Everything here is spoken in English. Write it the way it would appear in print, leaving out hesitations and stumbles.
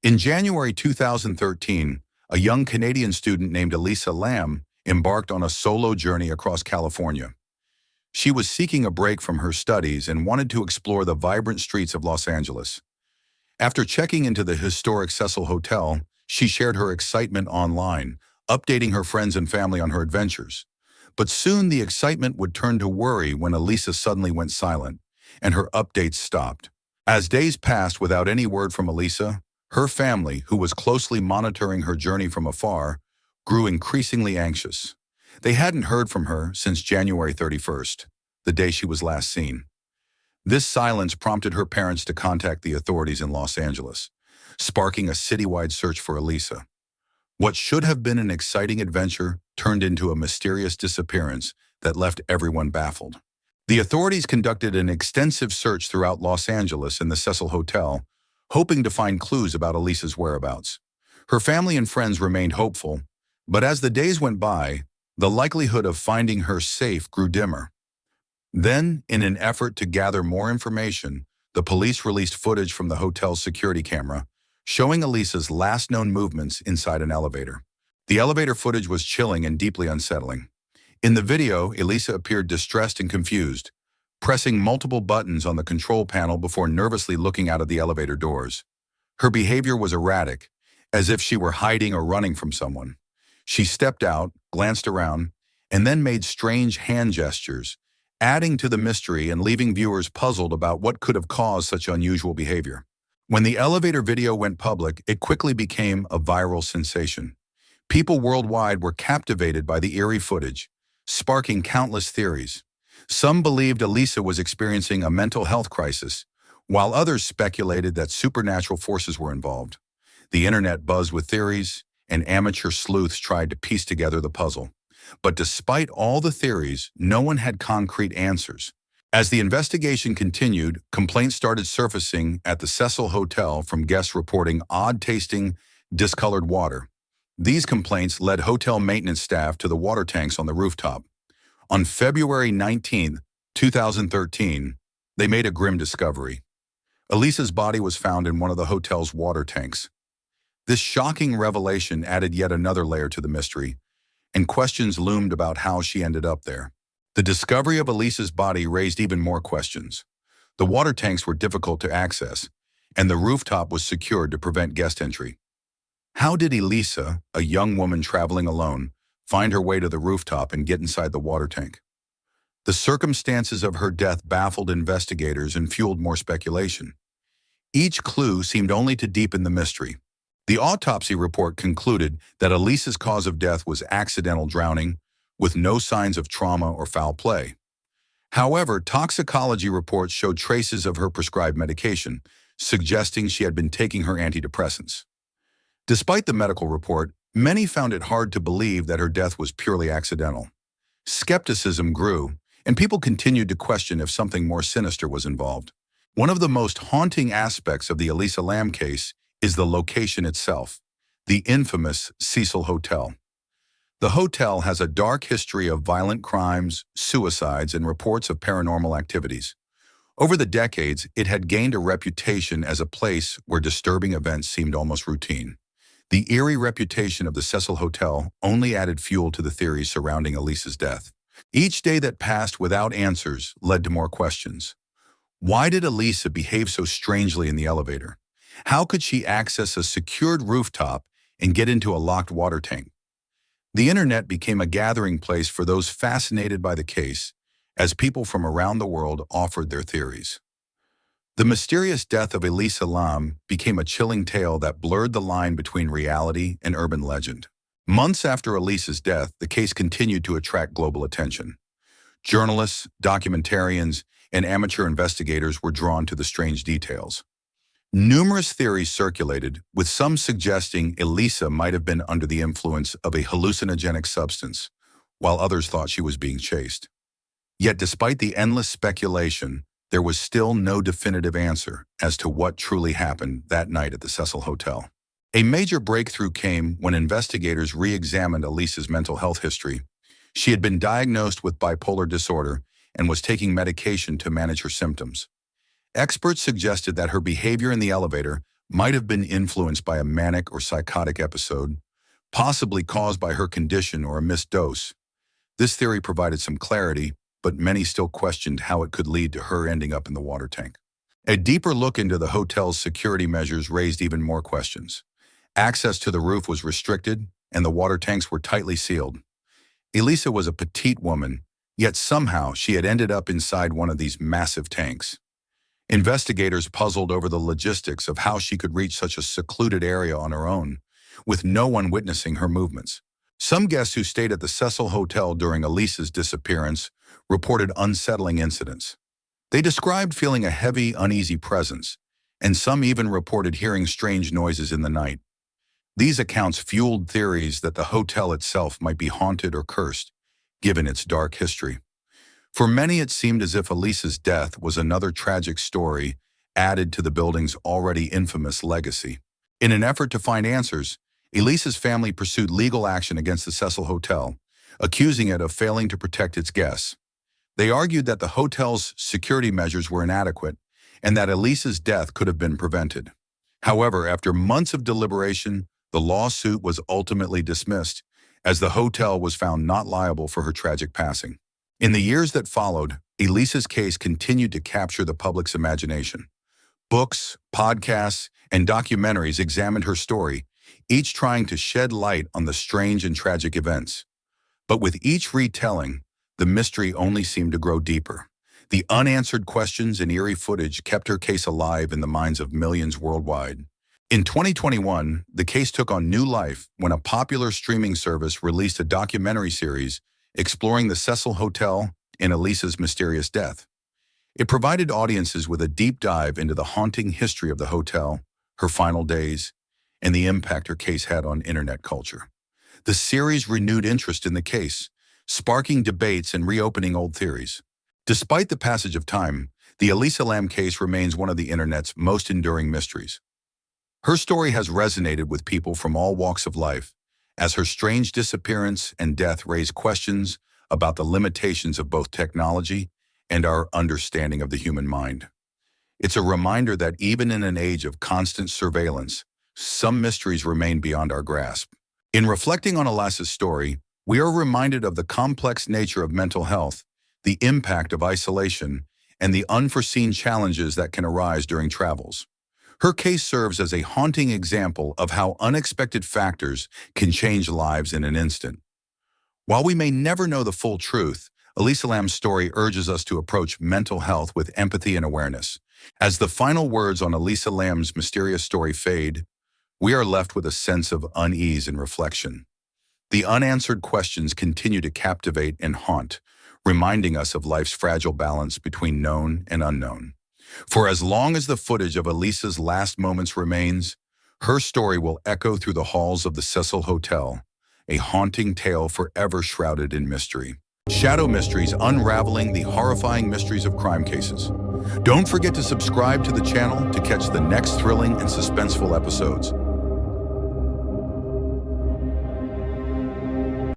In January 2013, a young Canadian student named Elisa Lam embarked on a solo journey across California. She was seeking a break from her studies and wanted to explore the vibrant streets of Los Angeles. After checking into the historic Cecil Hotel, she shared her excitement online, updating her friends and family on her adventures. But soon the excitement would turn to worry when Elisa suddenly went silent, and her updates stopped. As days passed without any word from Elisa, her family, who was closely monitoring her journey from afar, grew increasingly anxious. They hadn't heard from her since January 31st, the day she was last seen. This silence prompted her parents to contact the authorities in Los Angeles, sparking a citywide search for Elisa. What should have been an exciting adventure turned into a mysterious disappearance that left everyone baffled. The authorities conducted an extensive search throughout Los Angeles and the Cecil Hotel, hoping to find clues about Elisa's whereabouts. Her family and friends remained hopeful, but as the days went by, the likelihood of finding her safe grew dimmer. Then, in an effort to gather more information, the police released footage from the hotel's security camera, showing Elisa's last known movements inside an elevator. The elevator footage was chilling and deeply unsettling. In the video, Elisa appeared distressed and confused, pressing multiple buttons on the control panel before nervously looking out of the elevator doors. Her behavior was erratic, as if she were hiding or running from someone. She stepped out, glanced around, and then made strange hand gestures, adding to the mystery and leaving viewers puzzled about what could have caused such unusual behavior. When the elevator video went public, it quickly became a viral sensation. People worldwide were captivated by the eerie footage, sparking countless theories. Some believed Elisa was experiencing a mental health crisis, while others speculated that supernatural forces were involved. The internet buzzed with theories, and amateur sleuths tried to piece together the puzzle. But despite all the theories, no one had concrete answers. As the investigation continued, complaints started surfacing at the Cecil Hotel from guests reporting odd-tasting, discolored water. These complaints led hotel maintenance staff to the water tanks on the rooftop. On February 19, 2013, they made a grim discovery. Elisa's body was found in one of the hotel's water tanks. This shocking revelation added yet another layer to the mystery, and questions loomed about how she ended up there. The discovery of Elisa's body raised even more questions. The water tanks were difficult to access, and the rooftop was secured to prevent guest entry. How did Elisa, a young woman traveling alone, find her way to the rooftop and get inside the water tank? The circumstances of her death baffled investigators and fueled more speculation. Each clue seemed only to deepen the mystery. The autopsy report concluded that Elisa's cause of death was accidental drowning, with no signs of trauma or foul play. However, toxicology reports showed traces of her prescribed medication, suggesting she had been taking her antidepressants. Despite the medical report, many found it hard to believe that her death was purely accidental. Skepticism grew, and people continued to question if something more sinister was involved. One of the most haunting aspects of the Elisa Lam case is the location itself, the infamous Cecil Hotel. The hotel has a dark history of violent crimes, suicides, and reports of paranormal activities. Over the decades, it had gained a reputation as a place where disturbing events seemed almost routine. The eerie reputation of the Cecil Hotel only added fuel to the theories surrounding Elisa's death. Each day that passed without answers led to more questions. Why did Elisa behave so strangely in the elevator? How could she access a secured rooftop and get into a locked water tank? The internet became a gathering place for those fascinated by the case, as people from around the world offered their theories. The mysterious death of Elisa Lam became a chilling tale that blurred the line between reality and urban legend. Months after Elisa's death, the case continued to attract global attention. Journalists, documentarians, and amateur investigators were drawn to the strange details. Numerous theories circulated, with some suggesting Elisa might have been under the influence of a hallucinogenic substance, while others thought she was being chased. Yet despite the endless speculation, there was still no definitive answer as to what truly happened that night at the Cecil Hotel. A major breakthrough came when investigators re-examined Elisa's mental health history. She had been diagnosed with bipolar disorder and was taking medication to manage her symptoms. Experts suggested that her behavior in the elevator might have been influenced by a manic or psychotic episode, possibly caused by her condition or a missed dose. This theory provided some clarity, but many still questioned how it could lead to her ending up in the water tank. A deeper look into the hotel's security measures raised even more questions. Access to the roof was restricted, and the water tanks were tightly sealed. Elisa was a petite woman, yet somehow she had ended up inside one of these massive tanks. Investigators puzzled over the logistics of how she could reach such a secluded area on her own, with no one witnessing her movements. Some guests who stayed at the Cecil Hotel during Elisa's disappearance reported unsettling incidents. They described feeling a heavy, uneasy presence, and some even reported hearing strange noises in the night. These accounts fueled theories that the hotel itself might be haunted or cursed, given its dark history. For many, it seemed as if Elisa's death was another tragic story added to the building's already infamous legacy. In an effort to find answers, Elisa's family pursued legal action against the Cecil Hotel, accusing it of failing to protect its guests. They argued that the hotel's security measures were inadequate and that Elisa's death could have been prevented. However, after months of deliberation, the lawsuit was ultimately dismissed, as the hotel was found not liable for her tragic passing. In the years that followed, Elisa's case continued to capture the public's imagination. Books, podcasts, and documentaries examined her story, each trying to shed light on the strange and tragic events. But with each retelling, the mystery only seemed to grow deeper. The unanswered questions and eerie footage kept her case alive in the minds of millions worldwide. In 2021, the case took on new life when a popular streaming service released a documentary series exploring the Cecil Hotel and Elisa's mysterious death. It provided audiences with a deep dive into the haunting history of the hotel, her final days, and the impact her case had on internet culture. The series renewed interest in the case, sparking debates and reopening old theories. Despite the passage of time, the Elisa Lam case remains one of the internet's most enduring mysteries. Her story has resonated with people from all walks of life, as her strange disappearance and death raise questions about the limitations of both technology and our understanding of the human mind. It's a reminder that even in an age of constant surveillance, some mysteries remain beyond our grasp. In reflecting on Elisa's story, we are reminded of the complex nature of mental health, the impact of isolation, and the unforeseen challenges that can arise during travels. Her case serves as a haunting example of how unexpected factors can change lives in an instant. While we may never know the full truth, Elisa Lam's story urges us to approach mental health with empathy and awareness. As the final words on Elisa Lam's mysterious story fade, we are left with a sense of unease and reflection. The unanswered questions continue to captivate and haunt, reminding us of life's fragile balance between known and unknown. For as long as the footage of Elisa's last moments remains, her story will echo through the halls of the Cecil Hotel, a haunting tale forever shrouded in mystery. Shadow Mysteries, unraveling the horrifying mysteries of crime cases. Don't forget to subscribe to the channel to catch the next thrilling and suspenseful episodes.